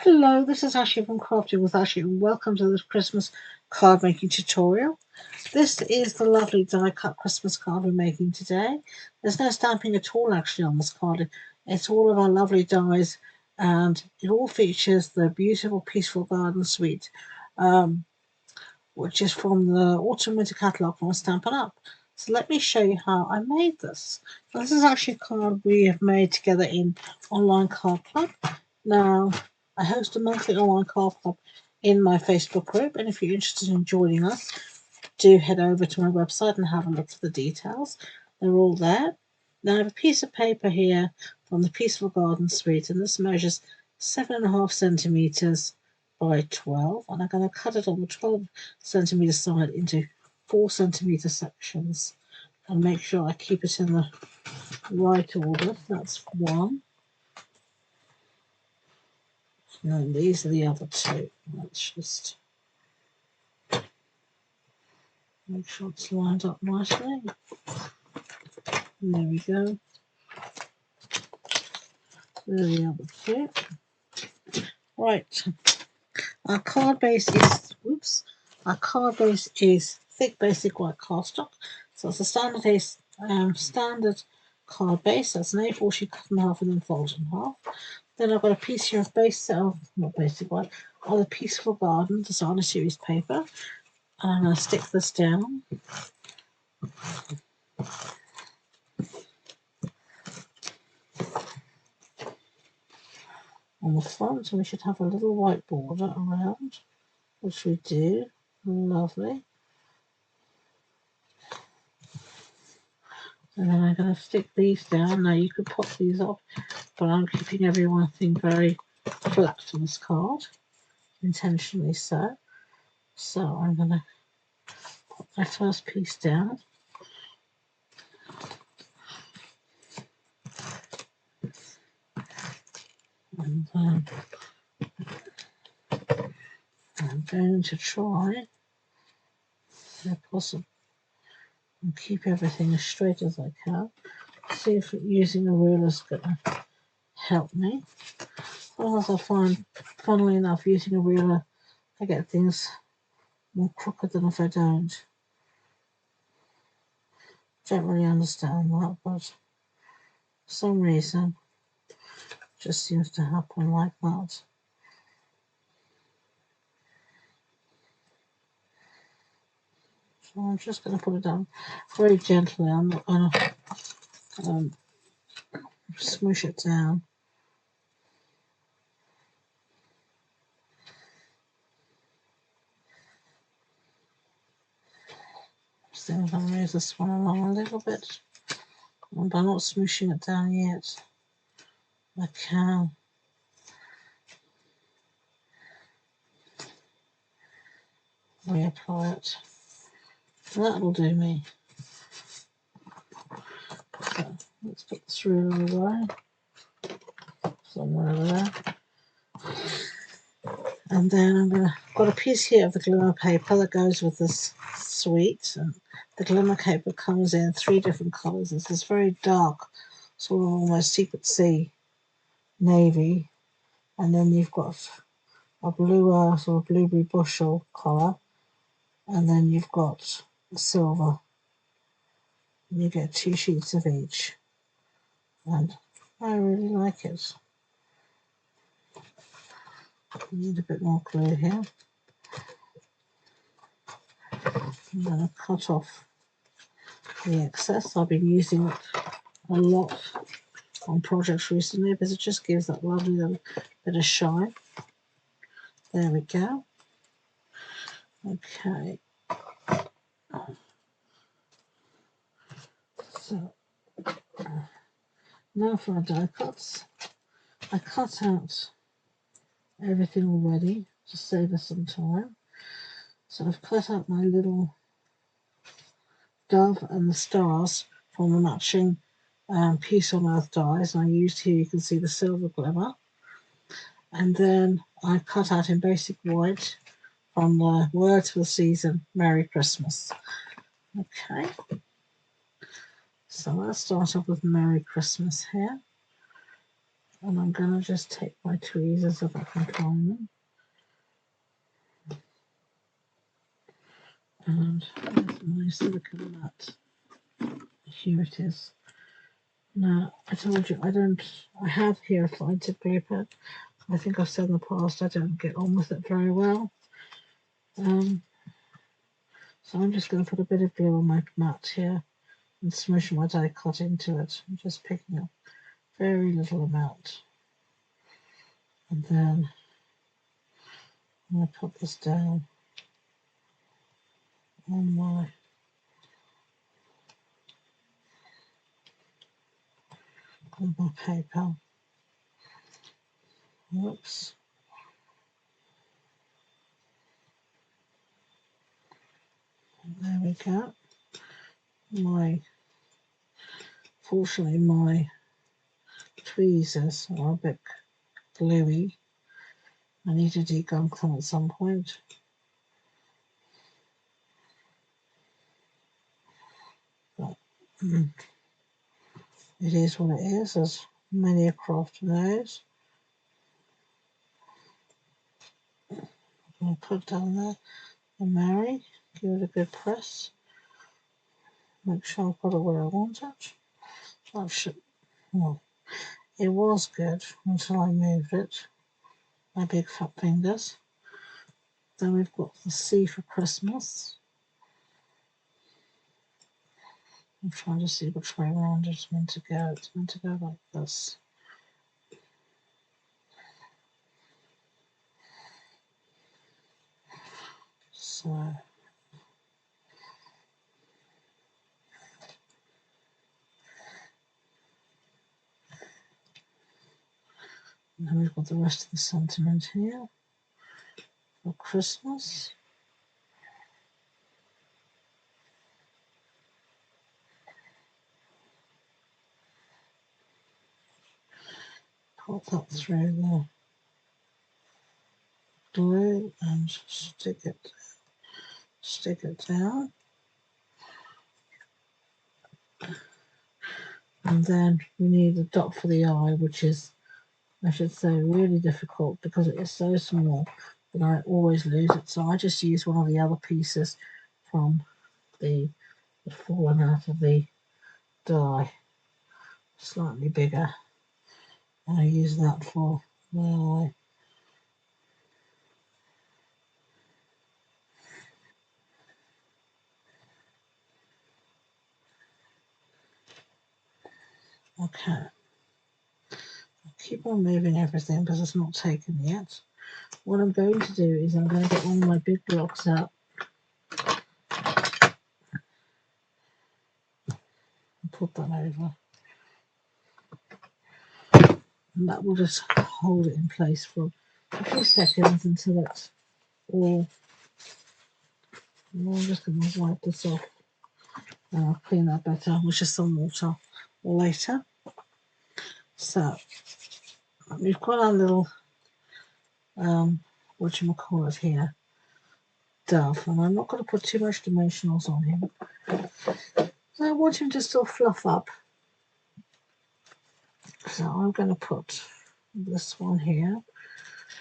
Hello, this is Ashee from Crafting with Ashee, and welcome to this Christmas card making tutorial. This is the lovely die cut Christmas card we're making today. There's no stamping at all actually on this card. It's all of our lovely dies, and it all features the beautiful Peaceful Garden Suite, which is from the Autumn Winter catalogue from Stampin' Up. So let me show you how I made this. Now, this is actually a card we have made together in Online Card Club. Now, I host a monthly online card club in my Facebook group, and if you're interested in joining us, do head over to my website and have a look at the details. They're all there. Now I have a piece of paper here from the Peaceful Garden Suite, and this measures 7.5 centimeters by 12, and I'm going to cut it on the 12 centimeter side into 4 centimeter sections and make sure I keep it in the right order. That's one. And then these are the other two. Let's just make sure it's lined up nicely. And there we go. There are the other two. Right. Our card base is thick basic white cardstock. So it's a standard card base. That's an A4 sheet cut in half and then folded in half. Then I've got a piece here of not basic white, of the Peaceful Garden Designer Series paper. And I'm going to stick this down. On the front, and we should have a little white border around, which we do. Lovely. And then I'm going to stick these down. Now you could pop these up, but I'm keeping everything very flat for this card, intentionally so. So I'm going to put my first piece down. And then I'm going to try, if possible, and keep everything as straight as I can. See if using a ruler is going to help me. Otherwise I find, funnily enough, using a ruler, I get things more crooked than if I don't. Don't really understand that, but for some reason it just seems to happen like that. So I'm just going to put it down very gently. I'm not going to smoosh it down. So I'm going to move this one along a little bit. And by not smooshing it down yet, I can reapply it. That'll do me. So let's put this ruler away somewhere there. And then I've got a piece here of the glimmer paper that goes with this suite. And the glimmer paper comes in 3 different colours. This is very dark, sort of almost secret sea navy. And then you've got a bluer, sort of blueberry bushel colour. And then you've got silver. And you get 2 sheets of each. And I really like it. Need a bit more glue here. I'm going to cut off the excess. I've been using it a lot on projects recently because it just gives that lovely little bit of shine. There we go. Okay. So now for our die cuts. I cut out everything already to save us some time. So I've cut out my little dove and the stars from the matching Peace on Earth dies. And I used here, you can see the silver glimmer. And then I cut out in basic white from the Words for the Season, Merry Christmas. Okay. So let's start off with Merry Christmas here. And I'm going to just take my tweezers if I can find them. And there's my silicone mat. Here it is. Now, I told you I have here a fine tip paper. I think I've said in the past I don't get on with it very well. So I'm just going to put a bit of glue on my mat here and smush my die cut into it. I'm just picking up very little amount. And then I'm going to put this down on my paper. Whoops. There we go. Fortunately, my tweezers are a bit gluey. I need to degunk them at some point. But it is what it is, as many a craft knows. I'm going to put down there the Mary, give it a good press. Make sure I've got it where I want it. Well, it was good until I moved it. My big fat fingers. Then we've got the C for Christmas. I'm trying to see which way around it's meant to go. It's meant to go like this. So and then we've got the rest of the sentiment here for Christmas. Put that through the glue and stick it down. And then we need a dot for the eye, which is, I should say, really difficult because it is so small that I always lose it. So I just use one of the other pieces from the fallen out of the die, slightly bigger. And I use that for the eye. Okay. I'll keep on moving everything because it's not taken yet. What I'm going to do is I'm going to get one of my big blocks out and put that over. And that will just hold it in place for a few seconds until it's all. I'm just going to wipe this off and I'll clean that better with just some water later. So we've got our little whatchamacallit here, dove, and I'm not going to put too much dimensionals on him. So I want him to still fluff up. So I'm going to put this one here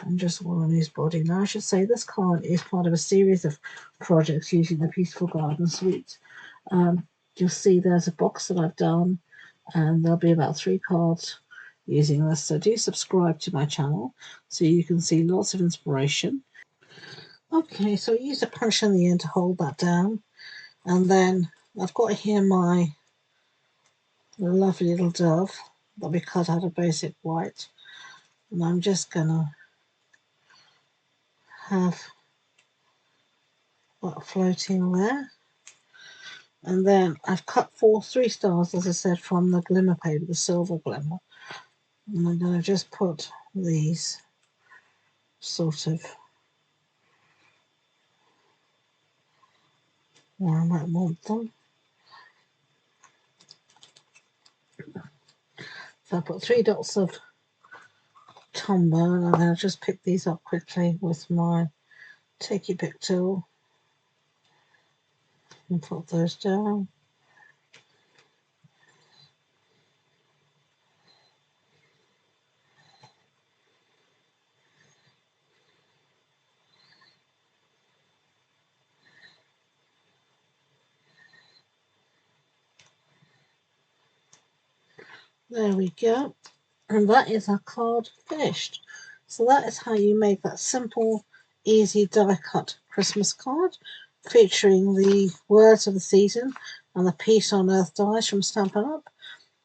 and just one on his body. Now I should say this card is part of a series of projects using the Peaceful Garden Suite. You'll see there's a box that I've done and there'll be about 3 cards using this. So do subscribe to my channel so you can see lots of inspiration. Okay, so I use a punch in the end to hold that down. And then I've got here my lovely little dove that we cut out of basic white. And I'm just going to have that floating there. And then I've cut 3 stars, as I said, from the glimmer paper, the silver glimmer. And I'm going to just put these sort of where I might want them. So I put 3 dots of Tombow, and I'm going to just pick these up quickly with my Take Your Pick tool and put those down. There we go. And that is our card finished. So that is how you make that simple, easy die cut Christmas card featuring the words of the season and the Peace on Earth dies from Stampin' Up.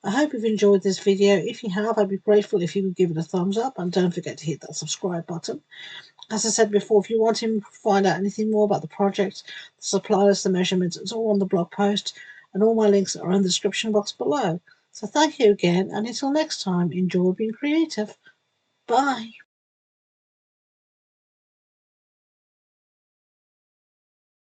I hope you've enjoyed this video. If you have, I'd be grateful if you would give it a thumbs up, and don't forget to hit that subscribe button. As I said before, if you want to find out anything more about the project, the supply list, the measurements, it's all on the blog post, and all my links are in the description box below. So thank you again, and until next time, enjoy being creative. Bye.